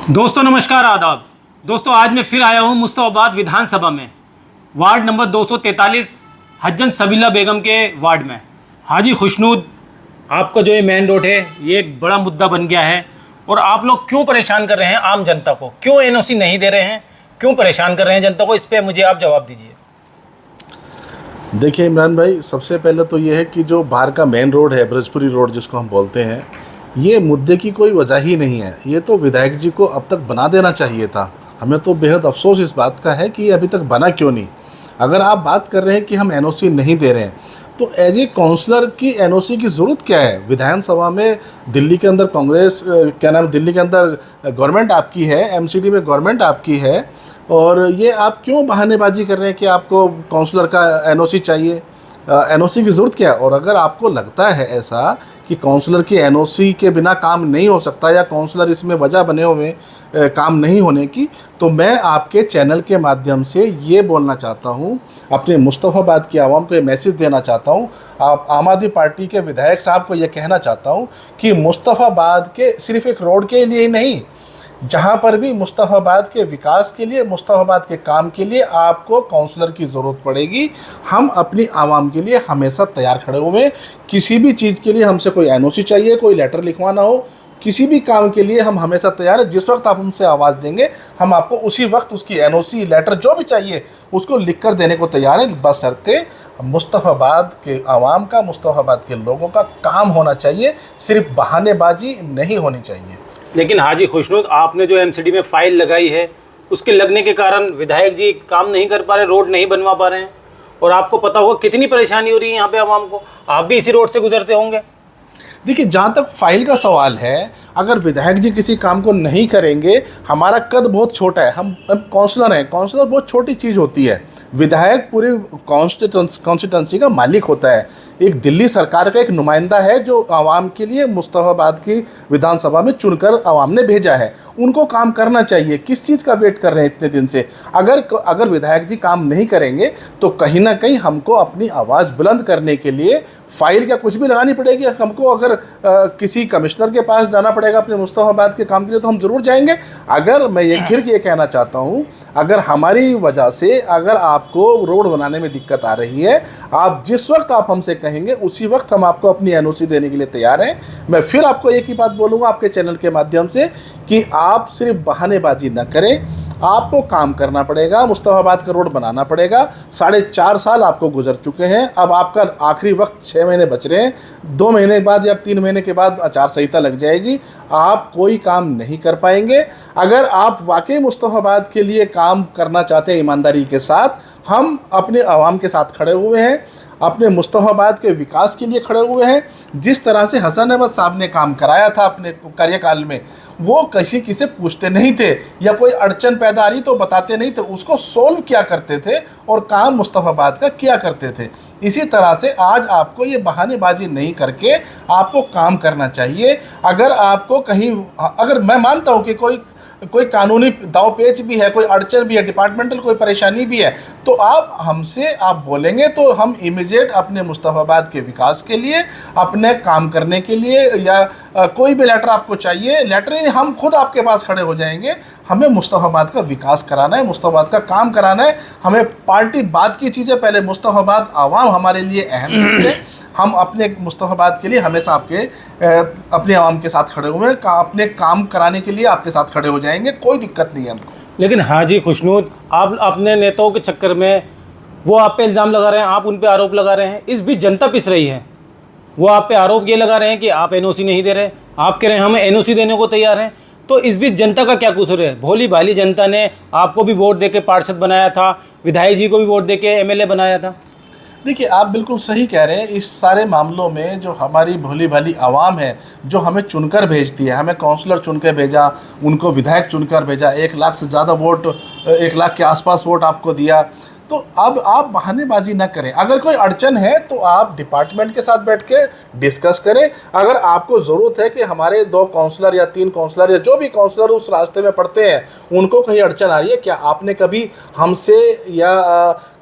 दोस्तों नमस्कार आदाब। दोस्तों आज मैं फिर आया हूँ मुस्तफाबाद विधानसभा में, वार्ड नंबर 243 हज्जन सबीला बेगम के वार्ड में। हाजी खुशनूद, आपका जो ये मेन रोड है ये एक बड़ा मुद्दा बन गया है और आप लोग क्यों परेशान कर रहे हैं आम जनता को, क्यों एनओसी नहीं दे रहे हैं, क्यों परेशान कर रहे हैं जनता को, इस पर मुझे आप जवाब दीजिए। देखिए इमरान भाई, सबसे पहले तो ये है कि जो बाहर का मेन रोड है, ब्रजपुरी रोड जिसको हम बोलते हैं, ये मुद्दे की कोई वजह ही नहीं है। ये तो विधायक जी को अब तक बना देना चाहिए था। हमें तो बेहद अफसोस इस बात का है कि ये अभी तक बना क्यों नहीं। अगर आप बात कर रहे हैं कि हम एनओसी नहीं दे रहे हैं, तो एज ए काउंसलर की एनओसी की ज़रूरत क्या है? विधानसभा में दिल्ली के अंदर कांग्रेस दिल्ली के अंदर गवर्नमेंट आपकी है, एमसीडी में गवर्नमेंट आपकी है, और ये आप क्यों बहानेबाजी कर रहे हैं कि आपको काउंसलर का एनओसी चाहिए? एनओसी की ज़रूरत क्या है? और अगर आपको लगता है ऐसा कि काउंसलर की एनओसी के बिना काम नहीं हो सकता या काउंसलर इसमें वजह बने हुए काम नहीं होने की, तो मैं आपके चैनल के माध्यम से ये बोलना चाहता हूँ, अपने मुस्तफाबाद की आवाम को ये मैसेज देना चाहता हूँ, आप आम आदमी पार्टी के विधायक साहब को ये कहना चाहता हूँ कि मुस्तफाबाद के सिर्फ एक रोड के लिए ही नहीं, जहाँ पर भी मुस्तफाबाद के विकास के लिए, मुस्तफाबाद के काम के लिए आपको काउंसलर की ज़रूरत पड़ेगी। हम अपनी आवाम के लिए हमेशा तैयार खड़े हुए हैं। किसी भी चीज़ के लिए हमसे कोई एनओसी चाहिए, कोई लेटर लिखवाना हो, किसी भी काम के लिए हम हमेशा तैयार हैं। जिस वक्त आप हमसे आवाज़ देंगे, हम आपको उसी वक्त उसकी एनओसी, लेटर जो भी चाहिए उसको लिख कर देने को तैयार हैं। बशर्ते मुस्तफाबाद के आवाम का, मुस्तफाबाद के लोगों का काम होना चाहिए, सिर्फ बहानेबाजी नहीं होनी चाहिए। लेकिन हाजी खुशनूद, आपने जो एमसीडी में फाइल लगाई है उसके लगने के कारण विधायक जी काम नहीं कर पा रहे, रोड नहीं बनवा पा रहे हैं, और आपको पता होगा कितनी परेशानी हो रही है यहाँ पे आवाम को। आप भी इसी रोड से गुजरते होंगे। देखिए, जहाँ तक फाइल का सवाल है, अगर विधायक जी किसी काम को नहीं करेंगे, हमारा कद बहुत छोटा है, हम काउंसलर हैं, काउंसलर बहुत छोटी चीज़ होती है। विधायक पूरे कॉन्स्टिट्यूंसी का मालिक होता है, एक दिल्ली सरकार का एक नुमाइंदा है जो आवाम के लिए मुस्तफाबाद की विधानसभा में चुनकर आवाम ने भेजा है। उनको काम करना चाहिए। किस चीज़ का वेट कर रहे हैं इतने दिन से? अगर विधायक जी काम नहीं करेंगे तो कहीं ना कहीं हमको अपनी आवाज़ बुलंद करने के लिए फाइल क्या कुछ भी लगानी पड़ेगी। हमको अगर किसी कमिश्नर के पास जाना पड़ेगा अपने मुस्तफाबाद के काम के लिए, तो हम ज़रूर जाएंगे। अगर मैं ये कहना चाहता हूँ, अगर हमारी वजह से अगर आपको रोड बनाने में दिक्कत आ रही है, आप जिस वक्त आप हमसे कहेंगे उसी वक्त हम आपको अपनी एनओसी देने के लिए तैयार हैं। मैं फिर आपको एक ही बात बोलूँगा आपके चैनल के माध्यम से कि आप सिर्फ बहानेबाजी न करें, आपको काम करना पड़ेगा, मुस्तफाबाद का रोड बनाना पड़ेगा। 4.5 साल आपको गुजर चुके हैं, अब आपका आखिरी वक्त 6 महीने बच रहे हैं। 2 महीने बाद या 3 महीने के बाद आचार संहिता लग जाएगी, आप कोई काम नहीं कर पाएंगे। अगर आप वाकई मुस्तफाबाद के लिए काम करना चाहते हैं ईमानदारी के साथ, हम अपने आवाम के साथ खड़े हुए हैं, अपने मुस्तफाबाद के विकास के लिए खड़े हुए हैं। जिस तरह से हसन अहमद साहब ने काम कराया था अपने कार्यकाल में, वो किसी से पूछते नहीं थे, या कोई अड़चन पैदा आ रही तो बताते नहीं थे, उसको सोल्व किया करते थे और काम मुस्तफाबाद का किया करते थे। इसी तरह से आज आपको ये बहानेबाजी नहीं करके आपको काम करना चाहिए। अगर आपको कहीं, अगर मैं मानता हूँ कि कोई कानूनी दांव-पेच भी है, कोई अड़चन भी है, डिपार्टमेंटल कोई परेशानी भी है, तो आप हमसे आप बोलेंगे तो हम इमीडिएट अपने मुस्तफाबाद के विकास के लिए, अपने काम करने के लिए, या कोई भी लेटर आपको चाहिए, लेटर ही हम खुद आपके पास खड़े हो जाएंगे। हमें मुस्तफाबाद का विकास कराना है, मुस्तफाबाद का काम कराना है। हमें पार्टी बाद की चीज़ें, पहले मुस्तफाबाद आवाम हमारे लिए अहम चीज़ है। हम अपने मुस्तफाबाद के लिए हमेशा अपने आवाम के साथ खड़े हुए हैं, अपने काम कराने के लिए आपके साथ खड़े हो जाएंगे, कोई दिक्कत नहीं है हमको। लेकिन हाजी खुशनूद, आप अपने नेताओं के चक्कर में वो आप पे इल्ज़ाम लगा रहे हैं, आप उन पे आरोप लगा रहे हैं, इस बीच जनता पिस रही है। वो आप पे आरोप ये लगा रहे हैं कि आप एनओसी नहीं दे रहे, आप कह रहे हैं हम एनओसी देने को तैयार हैं। तो इस बीच जनता का क्या कसूर है? भोली भाली जनता ने आपको भी वोट दे के पार्षद बनाया था, विधायक जी को भी वोट दे के एमएलए बनाया था। देखिए, आप बिल्कुल सही कह रहे हैं। इस सारे मामलों में जो हमारी भोली भाली आवाम है, जो हमें चुनकर भेजती है, हमें काउंसलर चुनकर भेजा, उनको विधायक चुनकर भेजा, 1 लाख से ज़्यादा वोट, 1 लाख के आसपास वोट आपको दिया, तो अब आप बहानेबाजी ना करें। अगर कोई अड़चन है तो आप डिपार्टमेंट के साथ बैठ के डिस्कस करें। अगर आपको ज़रूरत है कि हमारे 2 काउंसलर या 3 काउंसलर या जो भी काउंसलर उस रास्ते में पढ़ते हैं, उनको कहीं अड़चन आ रही है, क्या आपने कभी हमसे या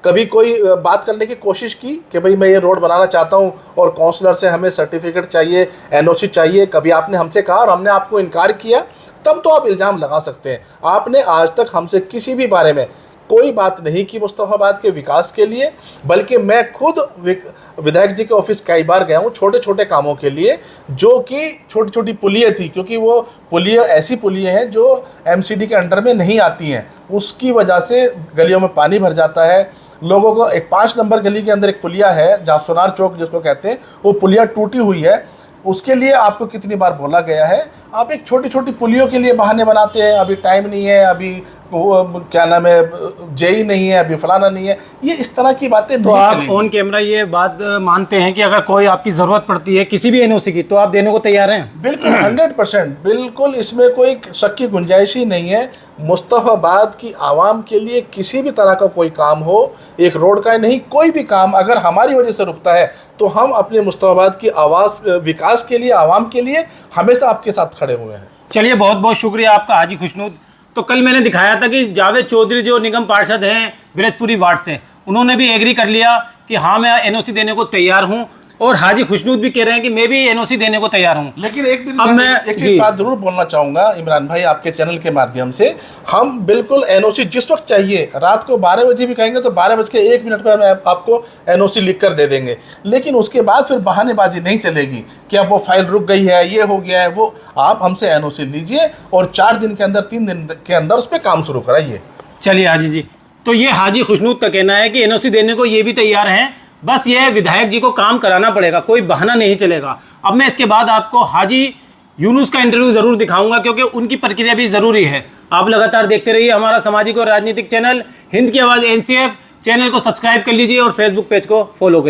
कभी कोई बात करने की कोशिश की कि भाई मैं ये रोड बनाना चाहता हूँ और काउंसलर से हमें सर्टिफिकेट चाहिए, एनओसी चाहिए? कभी आपने हमसे कहा और हमने आपको इनकार किया? तब तो आप इल्ज़ाम लगा सकते हैं। आपने आज तक हमसे किसी भी बारे में कोई बात नहीं की मुस्तफ़ाबाद के विकास के लिए, बल्कि मैं खुद विधायक जी के ऑफिस कई बार गया हूँ छोटे छोटे कामों के लिए, जो कि छोटी छोटी पुलियाँ थी, क्योंकि वो पुलियाँ ऐसी पुलियाँ हैं जो एमसीडी के अंडर में नहीं आती हैं, उसकी वजह से गलियों में पानी भर जाता है। लोगों को एक 5 नंबर गली के अंदर एक पुलिया है, जहाँ सोनार चौक जिसको कहते हैं, वो पुलिया टूटी हुई है। उसके लिए आपको कितनी बार बोला गया है, आप एक छोटी छोटी पुलियों के लिए बहाने बनाते हैं, अभी टाइम नहीं है, अभी वो क्या नाम है, जेई नहीं है, अभी फलाना नहीं है, ये इस तरह की बातें तो नहीं आप चलेंगी। ऑन कैमरा ये बात मानते हैं कि अगर कोई आपकी ज़रूरत पड़ती है किसी भी एनओसी की तो आप देने को तैयार हैं? बिल्कुल 100%, बिल्कुल, इसमें कोई शक की गुंजाइश ही नहीं है। मुस्तफ़ाबाद की आवाम के लिए किसी भी तरह का कोई काम हो, एक रोड का नहीं, कोई भी काम अगर हमारी वजह से रुकता है तो हम अपने मुस्तफ़ाबाद की आवाज़ विकास के लिए, आवाम के लिए हमेशा आपके साथ खड़े हुए हैं। चलिए, बहुत बहुत शुक्रिया आपका हाजी खुशनूद। तो कल मैंने दिखाया था कि जावेद चौधरी जो निगम पार्षद हैं बिरजपुरी वार्ड से, उन्होंने भी एग्री कर लिया कि हाँ मैं एनओसी देने को तैयार हूँ, और हाजी खुशनूद भी कह रहे हैं कि मैं भी एनओसी देने को तैयार हूँ। लेकिन एक जी। चीज़ बात जरूर बोलना चाहूँगा इमरान भाई, आपके चैनल के माध्यम से, हम बिल्कुल एनओसी जिस वक्त चाहिए, रात को 12 बजे भी कहेंगे तो 12:01 पर हम आपको एनओसी लिख कर दे देंगे, लेकिन उसके बाद फिर बहानेबाजी नहीं चलेगी कि अब वो फाइल रुक गई है, ये हो गया है वो। आप हमसे एनओसी लीजिए और 4 दिन के अंदर, 3 दिन के अंदर उस पर काम शुरू कराइए। चलिए हाजी जी, तो ये हाजी खुशनूद का कहना है कि एनओसी देने को ये भी तैयार हैं, बस ये विधायक जी को काम कराना पड़ेगा, कोई बहाना नहीं चलेगा। अब मैं इसके बाद आपको हाजी यूनुस का इंटरव्यू ज़रूर दिखाऊंगा, क्योंकि उनकी प्रक्रिया भी ज़रूरी है। आप लगातार देखते रहिए हमारा सामाजिक और राजनीतिक चैनल हिंद की आवाज़ NCF। चैनल को सब्सक्राइब कर लीजिए और फेसबुक पेज को फॉलो कर लीजिए।